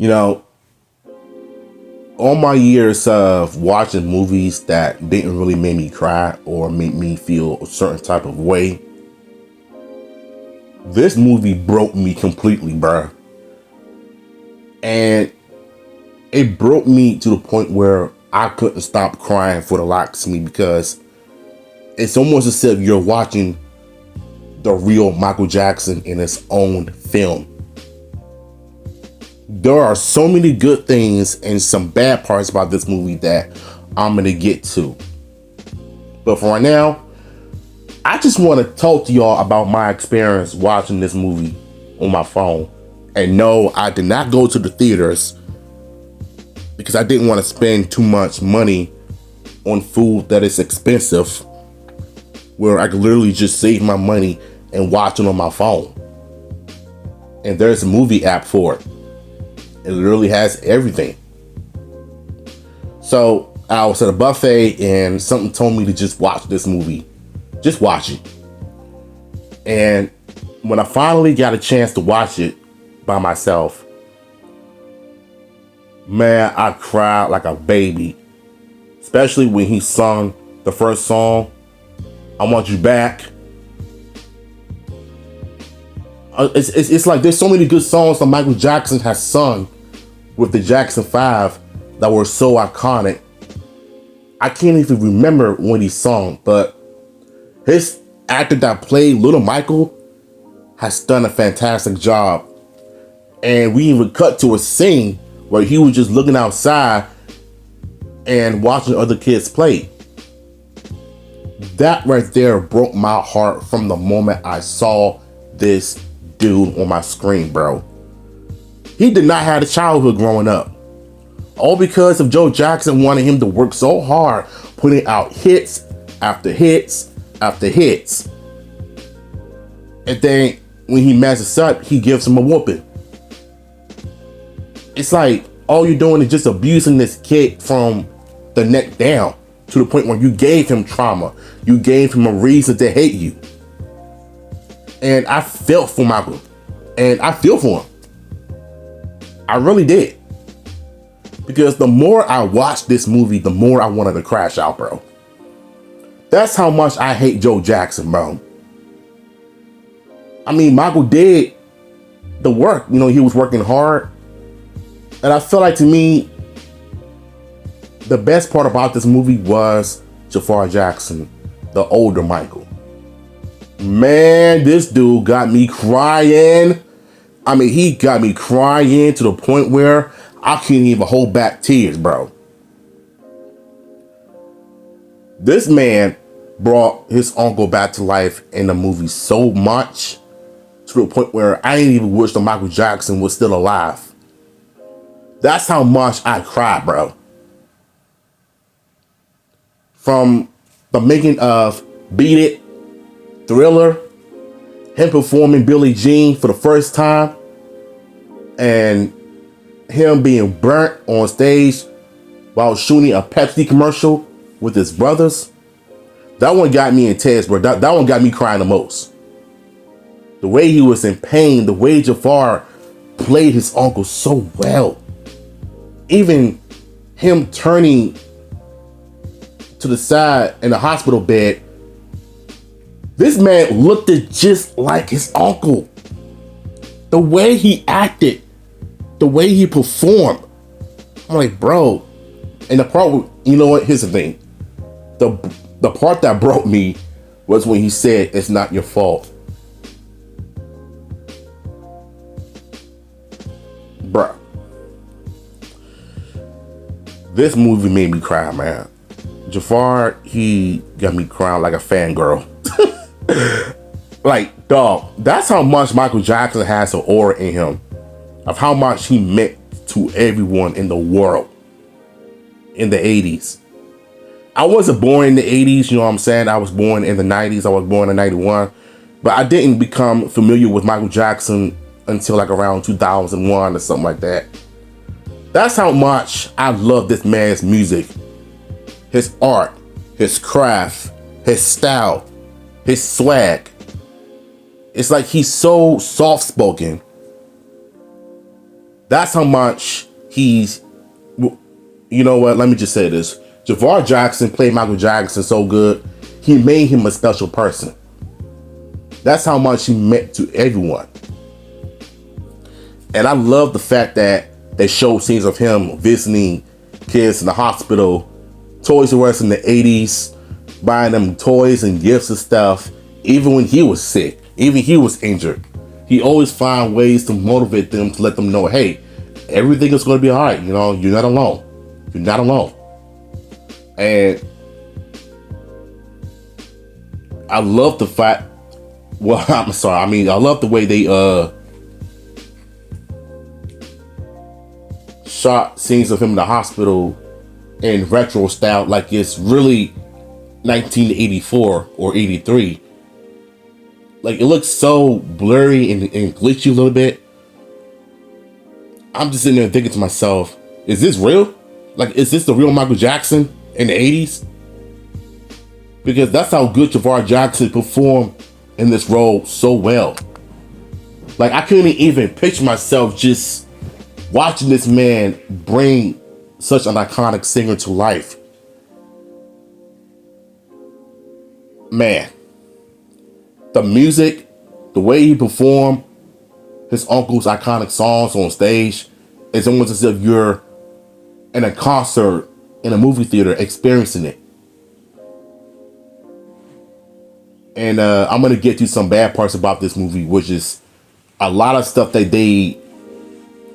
You know, all my years of watching movies that didn't really make me cry or make me feel a certain type of way, this movie broke me completely, bruh. And it broke me to the point where I couldn't stop crying for the likes of me, because it's almost as if you're watching the real Michael Jackson in his own film. There are so many good things and some bad parts about this movie that I'm gonna get to. But for right now, I just want to talk to y'all about my experience watching this movie on my phone. And no, I did not go to the theaters because I didn't want to spend too much money on food that is expensive, where I could literally just save my money and watch it on my phone. And there's a movie app for it. It literally has everything. So I was at a buffet and something told me to just watch this movie. Just watch it. And when I finally got a chance to watch it by myself, man, I cried like a baby. Especially when he sung the first song, I Want You Back. It's like there's so many good songs that Michael Jackson has sung with the Jackson 5 that were so iconic. I can't even remember when he sung, but his actor that played Little Michael has done a fantastic job. And we even cut to a scene where he was just looking outside and watching other kids play. That right there broke my heart from the moment I saw this dude on my screen, bro. He did not have a childhood growing up. All because of Joe Jackson wanting him to work so hard, putting out hits after hits after hits. And then when he messes up, he gives him a whooping. It's like all you're doing is just abusing this kid from the neck down to the point where you gave him trauma. You gave him a reason to hate you. And I felt for Michael. And I feel for him. I really did. Because the more I watched this movie, the more I wanted to crash out, bro. That's how much I hate Joe Jackson, bro. I mean, Michael did the work. You know, he was working hard. And I feel like, to me, the best part about this movie was Jafar Jackson, the older Michael. Man, this dude got me crying. I mean, he got me crying to the point where I can't even hold back tears, bro. This man brought his uncle back to life in the movie so much to the point where I didn't even wish that Michael Jackson was still alive. That's how much I cried, bro. From the making of Beat It, Thriller, him performing Billie Jean for the first time, and him being burnt on stage while shooting a Pepsi commercial with his brothers. That one got me in tears, bro. That one got me crying the most. The way he was in pain, the way Jafar played his uncle so well. Even him turning to the side in the hospital bed, this man looked just like his uncle. The way he acted, the way he performed. I'm like, bro. And the part, you know what? Here's the thing. The part that broke me was when he said, "It's not your fault." Bruh. This movie made me cry, man. Jafar, he got me crying like a fangirl. Like, dog, that's how much Michael Jackson has an aura in him, of how much he meant to everyone in the world in the 80s. I wasn't born in the 80s, you know what I'm saying? I was born in the 90s. I was born in 91. But I didn't become familiar with Michael Jackson until like around 2001 or something like that. That's how much I love this man's music, his art, his craft, his style, his swag. It's like he's so soft-spoken, That's how much he's, you know what, let me just say this. Javar Jackson played Michael Jackson so good, he made him a special person. That's how much he meant to everyone. And I love the fact that they show scenes of him visiting kids in the hospital, Toys R Us in the 80s, buying them toys and gifts and stuff, even when he was sick, even he was injured. He always find ways to motivate them, to let them know, hey, everything is going to be all right. You know, you're not alone. You're not alone. And I love the fact, well, I'm sorry. I mean, I love the way they shot scenes of him in the hospital in retro style, like it's really 1984 or 83. Like, it looks so blurry and glitchy a little bit. I'm just sitting there thinking to myself, is this real? Like, is this the real Michael Jackson in the 80s? Because that's how good Javar Jackson performed in this role so well. Like, I couldn't even picture myself just watching this man bring such an iconic singer to life. Man, the music, the way he performed his uncle's iconic songs on stage, it's almost as if you're in a concert in a movie theater experiencing it. And I'm going to get to some bad parts about this movie, which is a lot of stuff that they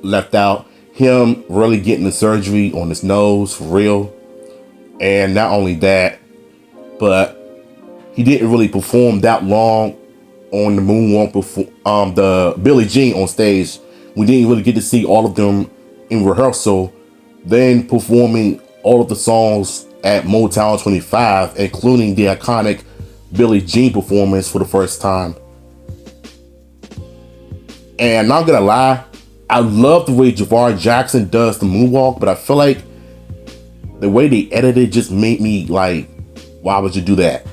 left out. Him really getting the surgery on his nose for real. And not only that, but he didn't really perform that long on the moonwalk before the Billie Jean on stage. We didn't really get to see all of them in rehearsal, then performing all of the songs at Motown 25, including the iconic Billie Jean performance for the first time. And not gonna lie, I love the way Javar Jackson does the moonwalk, but I feel like the way they edited just made me like, why would you do that?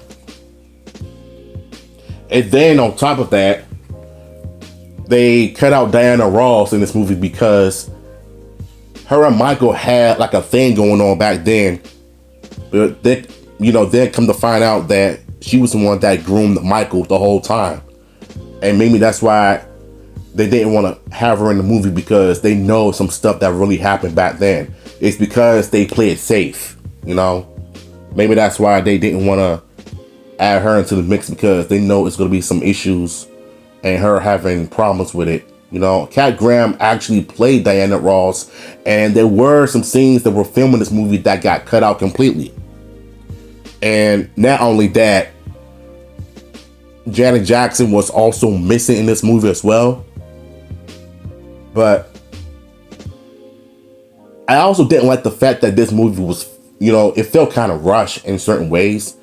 And then on top of that, they cut out Diana Ross in this movie because her and Michael had like a thing going on back then. But then, then come to find out that she was the one that groomed Michael the whole time. And maybe that's why they didn't want to have her in the movie, because they know some stuff that really happened back then. It's because they play it safe, Maybe that's why they didn't want to add her into the mix, because they know it's going to be some issues and her having problems with it. Cat Graham actually played Diana Ross, and there were some scenes that were filmed in this movie that got cut out completely. And not only that, Janet Jackson was also missing in this movie as well. But I also didn't like the fact that this movie was, it felt kind of rushed in certain ways.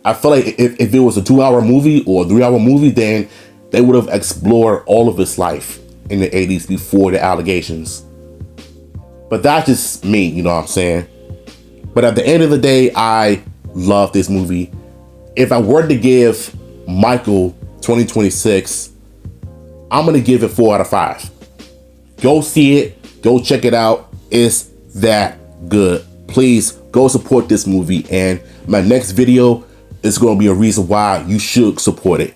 I feel like if it was a 2-hour movie or a 3-hour movie, then they would have explored all of his life in the 80s before the allegations. But that's just me, you know what I'm saying? But at the end of the day, I love this movie. If I were to give Michael 2026, I'm going to give it 4 out of 5. Go see it. Go check it out. It's that good. Please go support this movie. And my next video is going to be a reason why you should support it.